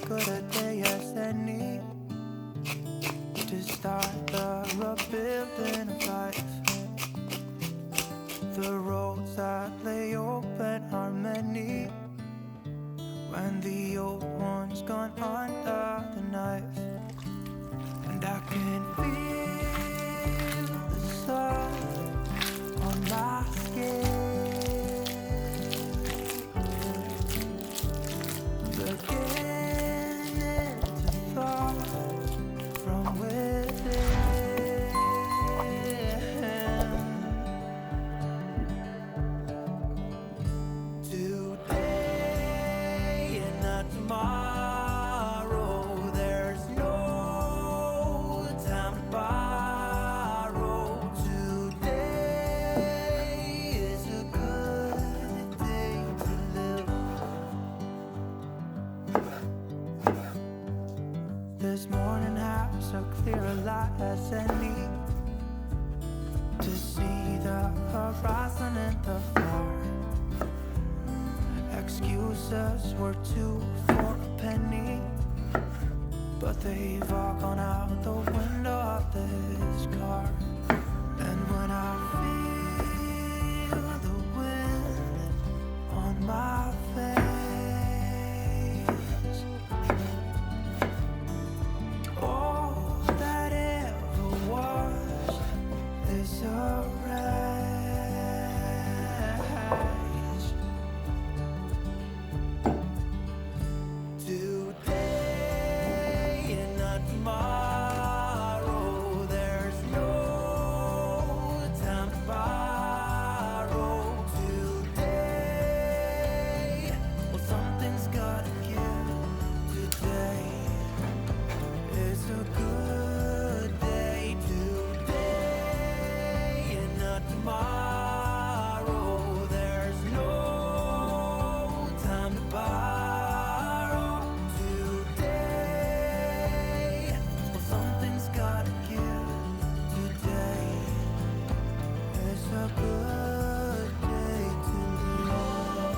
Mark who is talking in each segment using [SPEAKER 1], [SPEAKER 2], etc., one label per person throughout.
[SPEAKER 1] good a day as any to start the rebuilding of life. The roads that lay open are many when the old one's gone under the knife. And I can feel the sun on my skin, beginning to thaw from within. Today and not tomorrow, there's no time to borrow. Today is a good day to live. This morning has a clearer light as any to see the horizon and the far. Excuses were two for a penny, but they've all gone out the window of this car. And when I feel the wind on my face, all that ever was is a today and not tomorrow, there's no time to borrow. Today, well, something's gotta give. Today is a good day. Today and not tomorrow, there's no time to borrow. Today, well, something's gotta give. Today is a good day to live.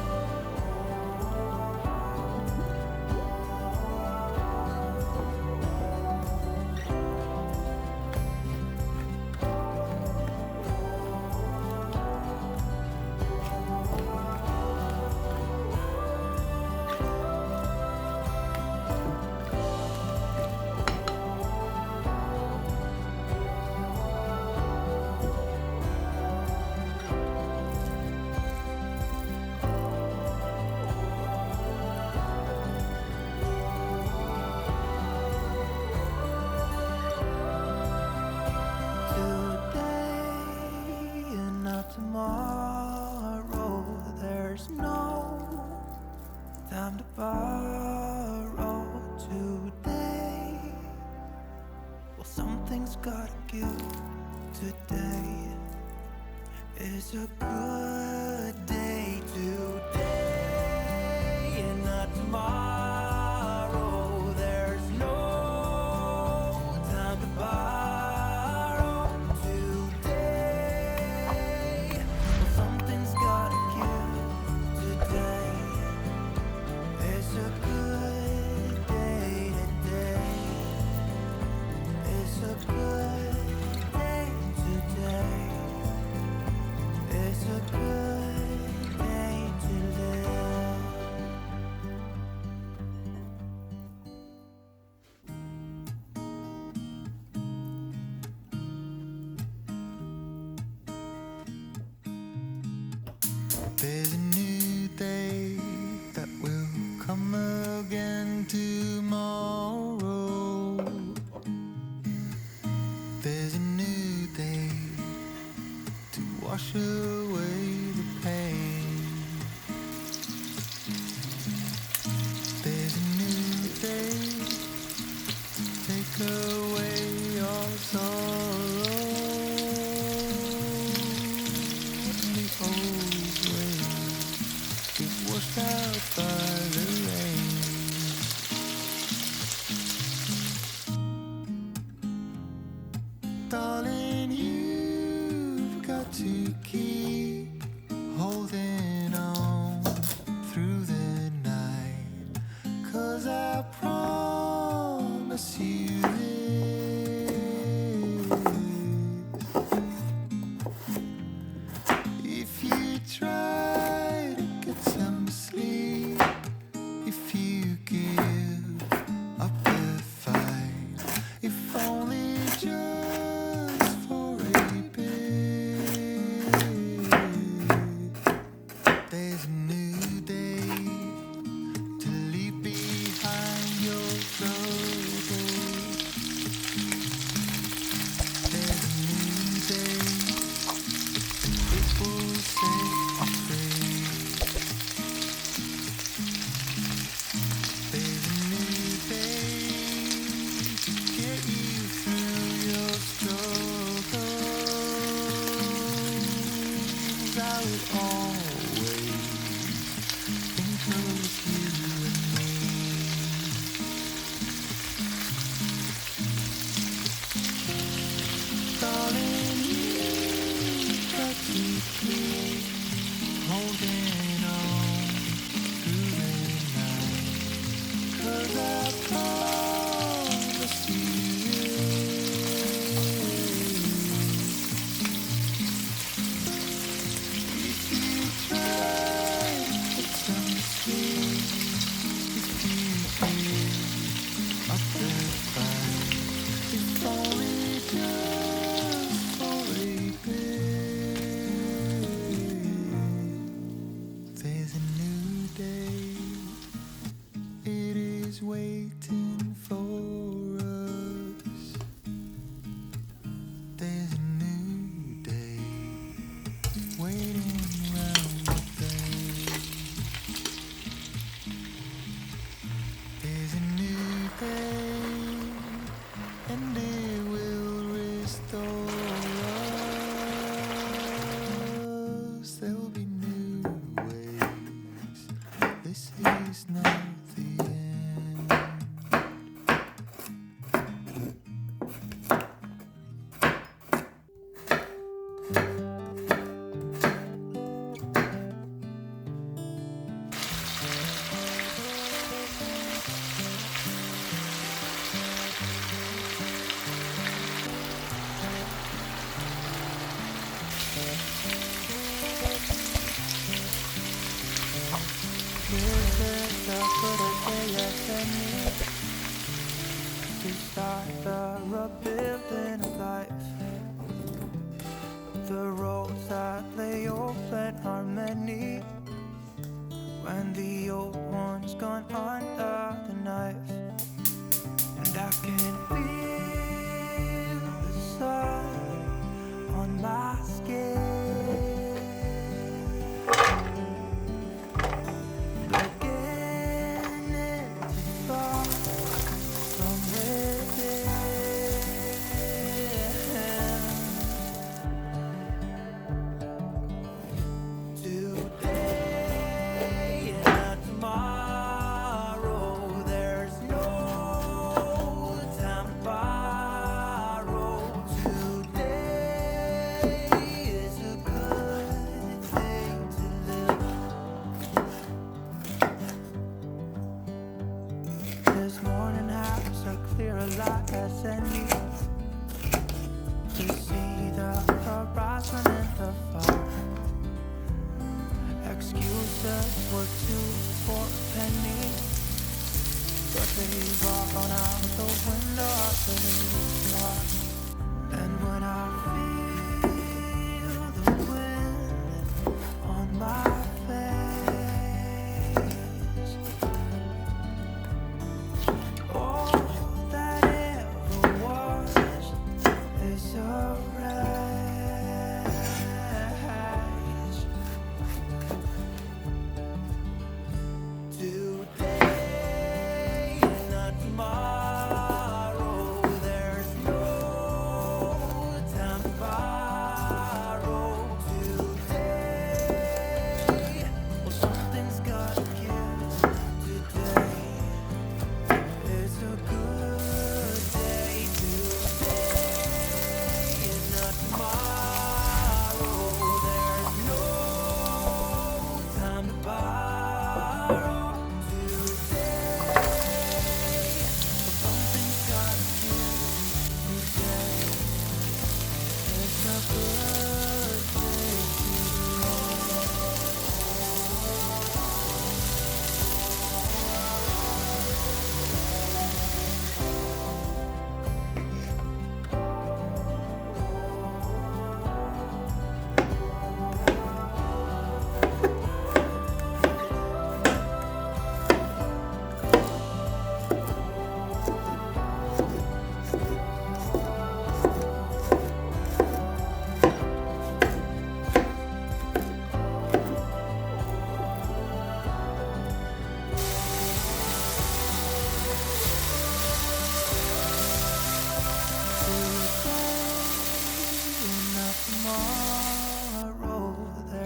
[SPEAKER 1] Today and not tomorrow, there's no time to borrow. Today, well, something's gotta give. Today is a good day. Today and not tomorrow, there's no time to borrow. Today, well, something's gotta give. Today is a good day. Today is a good day. Today is a good day to live. There's a new day that will come again tomorrow. There's a new day to wash away the pain. There's a new day to take away your sorrow. And the old ways get washed out by the rain. Darling, you've got to keep holding on through the night, 'cause I promise try to get some sleep, if you give up the fight, if only just for a bit, there's a new day to leave behind your troubles. There's a new day, it will set you free. There's a new day to get you through your struggles. I will always think of you and me. Darling, you've got to keep holding on through the night, 'cause I promise you, if you try to get some sleep, if you give up the fight, if only just for a bit, there's a new day, it is waiting for us. There's a new day waiting around the bend. There's a new day, and it will restore us. There'll be new ways. This is not the end. This is the good day I need to start the rebuilding of life. The roads that lay open are many when the old one's gone under the knife, and I can feel the sun on my skin. This morning has a clearer light as any to see the horizon and the far. Excuses were two for a penny, but they've all gone out the window of the car. And when I feel the wind on my face, all that ever was is a wreck. Today, not tomorrow. There's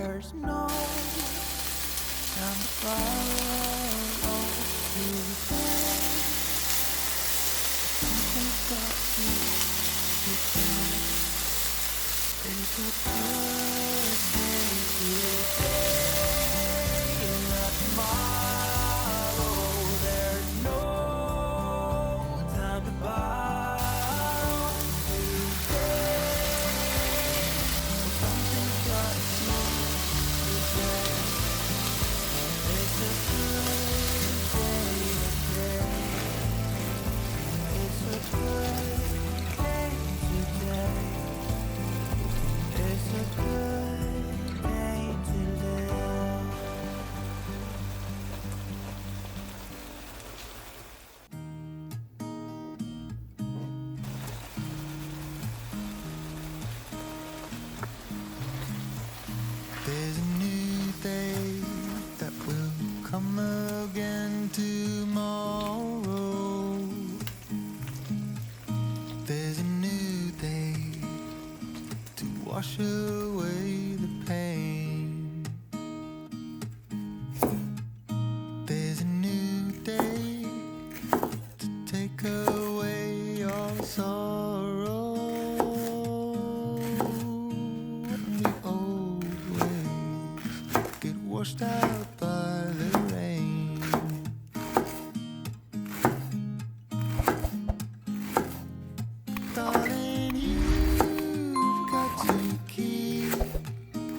[SPEAKER 1] there's no time to follow today. Something's got to be done. It's a good day today, not tomorrow. There's no time to borrow today. Something's got to be done. It's a good day today. It's a good day today. It's a good day to live. There's a new day that will come again tomorrow. There's a new day to wash away the pain. There's a new day to take away your sorrow. And the old ways get washed out by the rain. Darling, you've got to keep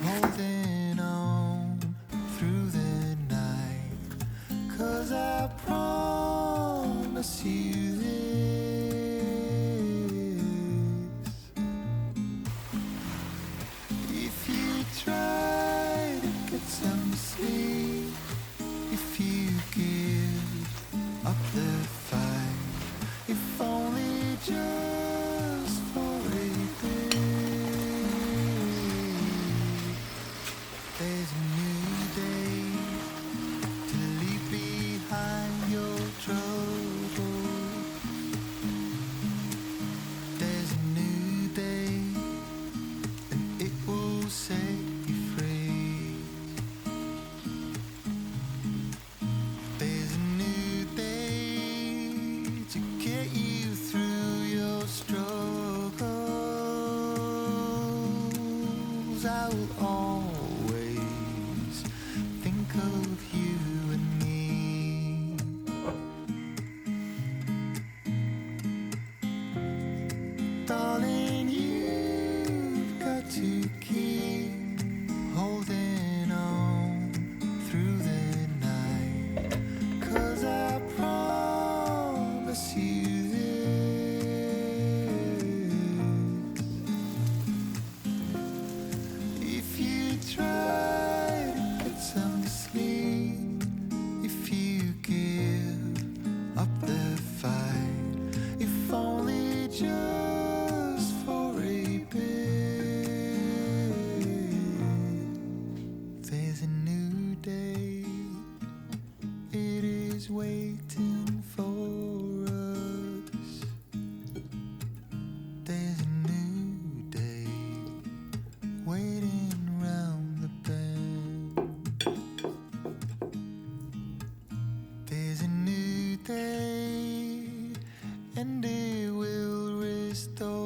[SPEAKER 1] holding on through the night, 'cause I promise you this: if you try to get some sleep, if you give up the fight, if only just for a bit. There's a new day to leave behind your troubles. There's a new day, and it will set you free. There's a new day to get you through your struggles. I will always think of you and me. Darling, you've got to keep holding on through the night, 'cause I promise you this: if you try to get some sleep, if you give up the fight, if only just for a bit. There's a new day, it is waiting for us. There's a new day waiting round the bend. There's a new day, and it will restore